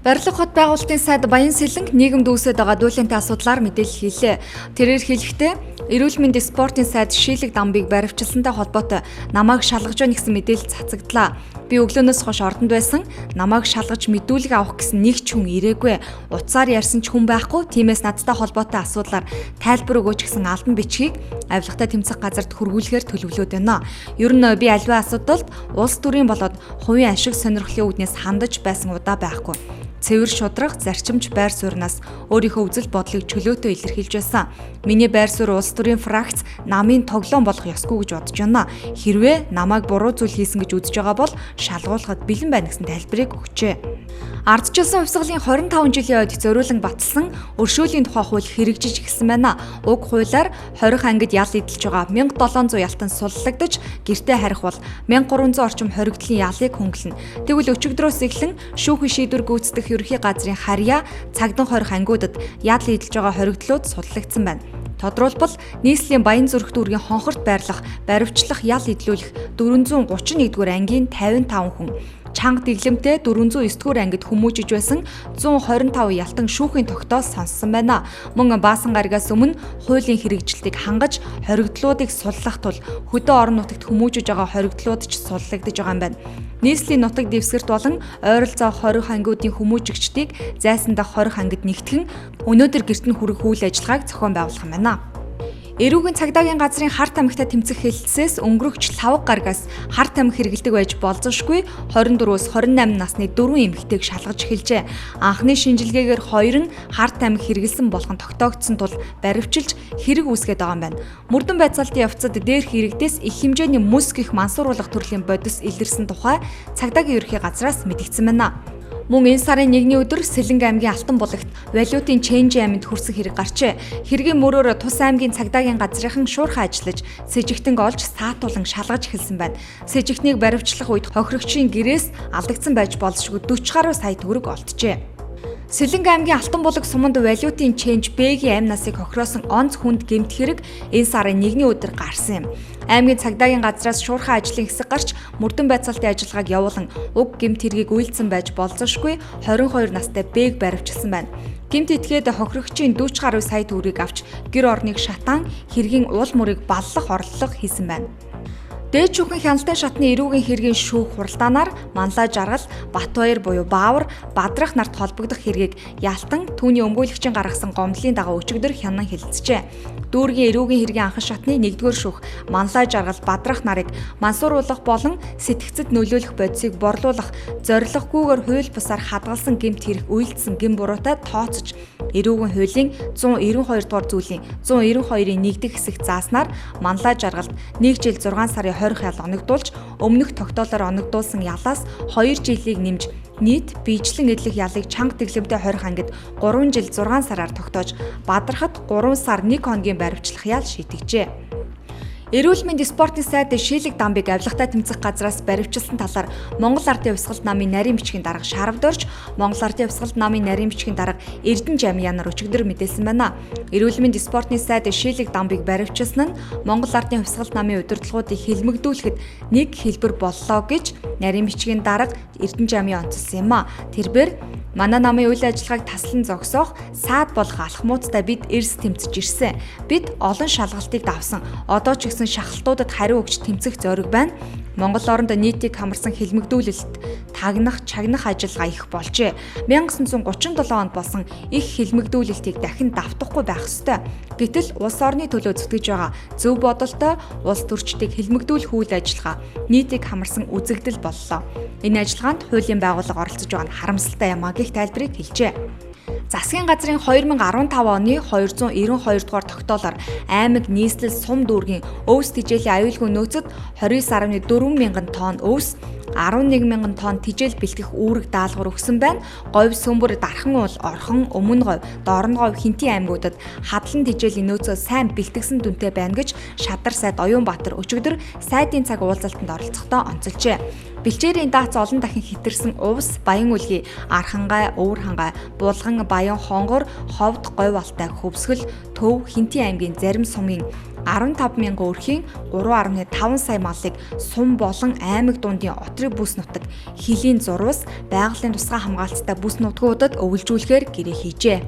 Барилга хот байгуулалтын сайд Баян Сэлэнг нийгэмд үүсэж байгаа дүүлэнтэй асуудлаар мэдээлэл хийлээ. Тэрээр хэлэхдээ эрүүл мэндийн спортын сайд Шилэг дамбыг баривчилсантай холбоотой намайг шалгаж байна гэсэн мэдээлэл цацагдлаа. Би өглөөнөөс хойш ордонд байсан. Намайг шалгаж мэдүүлэг авах гэсэн нэг ч хүн ирээгүй. Утсаар ярьсан ч хүн байхгүй. Тиймээс надтай холбоотой асуудлаар тайлбар өгөөч гэсэн албан бичгийг авилгатай тэмцэх газарт хүргүүлэхээр төлөвлөд байна. Ер нь би аливаа асуудалд улс төрийн болоод хувийн ашиг сонирхлын үүднээс хандаж байсан удаа байхгүй. Цэвэр шудрах, зарчимч байр сууриас өөрийнхөө үзэл бодлыг чөлөөтэй илэрхийлж байсан. Миний байр суурь улс төрийн фракц намын тоглоом болох ёсгүй гэж бодож байна. Хэрвээ намайг буруу зүйл хийсэн гэж үзэж байгаа бол шалгуулахад бэлэн байна гэсэн тайлбарыг өгчээ. Ардчилсан хувьсгалын 25 жилийн ойд зориулан батлсан өршөөлийн тухай хууль хэрэгжиж эхэлсэн байна. Уг хуулиар хорих ангид ял эдэлж байгаа 1700 ялтан суллагдаж гэртээ харих бол 1300 орчим хоригдлын ялыг хөнгөлнө. Тэгвэл өчигдрөөс эхлэн шүүхийн шийдвэр гүйцэтгэх ерөнхий газрын харьяа цагдан хорих ангиудад ял эдэлж байгаа хоригдлууд суллагдсан байна. Тодорхойлбол нийслэлийн Баян зүрх дүүргийн хонхорт байрлах, баривчлах, ял эдлүүлэх 431-р ангийн 55 хүн, чанга дэглэмтэй 409-р ангид хүмүүжиж байсан 125 ялтан шүүхийн тогтоос сонссон байна. Мөн Баасан гаригаас өмнө хуулийн хэрэгжилтийг хангаж хоригдлуудыг суллах тул хөдөө орон нутагт хүмүүжиж байгаа хоригдлууд ч суллагдж байгаа юм байна. Нийслэлийн нутаг дэвсгэрт болон ойролцоо хорих ангиудын хүмүүжигчдийг зайсан дах хорих ангид нэгтгэн өнөөдөр гэрт нь хүрэх үйл ажиллагааг зохион байгуулах юм байна. Эрүүгийн цагдаагийн газрын Харт амигтай тэмцэх хэлэлцээс өнгөрөгч лавг гарагаас Харт амиг хэрэгэлдэг байж болзошгүй 24-өөс 28 насны 4 эмэгтэйг шалгаж эхэлжээ. Анхны шинжилгээгээр 2 нь Харт амиг хэрэгэлсэн болох нь тогтоогдсон тул баривчилж хэрэг үүсгээд байгаа юм байна. Мөрдөн байцаалтын явцад дээрх иргэдээс их хэмжээний мөс гэх мансууруулах төрлийн бодис илэрсэн тухай цагдаагийн ерөнхий газраас мэдгдсэн байна. Мөн энэ сарын 1-ний өдөр Сэлэнг аймгийн Алтан булагт валютын ченж аминд хүрсэн хэрэг гарчээ. Хэргийн мөрөөр Тус аймгийн цагдаагийн газрынхан шуурхай ажиллаж сэжигтэнг олж саатуулан шалгаж эхэлсэн байна. Сэжигтнийг баривчлах үед хохирогчийн гэрээс алдагдсан байж болзошгүй 40 гаруй сая төгрөг олджээ. Сэлэнг аймгийн Алтан булаг суманд валютын ченж Б-гийн амь насыг хохироосон онц хүнд гэмт хэрэг энэ сарын 1-ний өдөр гарсан юм. Аймгийн цагдаагийн газраас шуурхай ажлын хэсэг гарч мөрдөн байцаалтын ажиллагааг явуулан уг гэмт хэргийг үйлдсэн байж болзошгүй 22 настай Б-г баривчилсан байна. Гэмт этгээд хохирогчийн 40 гаруй сая төгрөгийг авч гэр орныг шатаан хэргийн уул мөрийг баллах орлого хийсэн байна. Дээд шүүхийн хяналтын шатны эрүүгийн хэргийн шүүх хуралдаанаар Манлай Жаргал, Батбаяр буюу Баавар, Бадрах нарт холбогдох хэргийг ялтан түүний өмгөөлөгчийн гаргасан гомдлын дагуу өчигдөр хянан хэлэлцжээ. Дүүргийн эрүүгийн хэргийн анхан шатны 1-р шүүх Манлай Жаргал, Бадрах нарыг мансууруулах болон сэтгцэд нөлөөлөх бодисыг борлуулах зорилгогүйгээр хууль бусаар хадгалсан гэмт хэрэг үйлдсэн гэм буруутай тооцож эрүүгийн хуулийн 192 дугаар зүйлийн 192-ийн 1-р хэсэгт зааснаар Манлай Жаргалд 1 жил 6 сарын 20 ял оногдуулж өмнөх тогтоолоор оногдуулсан ялаас 2 жилийг нэмж нийт биечлэн эдлэх ялыг чанга дэглэмтэй 20 ангид 3 жил 6 сараар тогтоож Бадрахад 3 сар 1 хоногийн баривчлах ял шийтгэжээ. Эрүүл мэндийн спортын сайд Шилэг дамбыг авилгатай тэмцэх газраас баривчилсан талаар Монгол Ардын Хувьсгалт намын нарийн бичгийн дарга Шарав Дорж, Монгол Ардын Хувьсгалт намын нарийн бичгийн дарга Эрдэнэ Жамьянаар өчигдөр мэдээлсэн байна. Эрүүл мэндийн спортын сайд Шилэг дамбыг баривчилсан нь Монгол Ардын Хувьсгалт намын удирдлагуудыг хэлмэгдүүлэхэд нэг хэлбэр боллоо гэж нарийн бичгийн дарга Эрдэнэ Жамьян онцолсон юм а. Тэрбээр манай намын үйл ажиллагааг таслан зогсоох саад болох алхмуудтай бид эрс тэмцэж ирсэн. Бид олон шалгалтыг давсан. Одоо ч гэсэн шахалтуудад хариу өгч тэмцэх зориг байна. Монгол оронд нийтийг хамарсан хэлмэгдүүлэлт, тагнах, чагнах ажиллагаа их болжээ. 1937 онд болсон их хэлмэгдүүлэлтийг дахин давтахгүй байх ёстой. Гэтэл улс орны төлөө зүтгэж байгаа зөв бодолтой улс төрчдийг хэлмэгдүүлэх үйл ажиллагаа нийтийг хамарсан үзэгдэл боллоо. Энэ ажиллагаанд хуулийн байгууллага оролцож байгаа нь харамсалтай юм а гэх тайлбарыг хэлжээ. Засгийн газрын 2015 оны 292 дугаар тогтоолоор аймаг нийслэл сум дүүргийн өвс тижээлийн аюулгүй нөөцөд 29.4 мянган тонн өвс, 11 мянган тонн тижээл бэлтгэх үүрэг даалгавар өгсөн байна. Говь, Сөмбөр, Дархан уул, Орхон, Өмнө говь, Дорно говь, Хинтийн аймагуудад хадлан тижээлийн нөөцөө сайн бэлтгэсэн дүнтэй байна гэж Шадар сайд Оюун Баатар өчигдөр сайдын цаг уулзалтанд оролцохдоо онцолжээ. Бэлчээрийн дац олон дахин хэтэрсэн увс, баян үлгий, архангай, өвөр хангай, булган, баян хонгор, ховд, говь алтай, хөвсгөл, төв, Хинтэн аймгийн зарим сумын 15 мянган өрхийн 3.5 сая малыг сум болон аймаг дундын отрыг бүс нутаг, хилийн зурвас, байгалийн тусгай хамгаалцтай бүс нутгуудад өвлжүүлэхээр гэрээ хийжээ.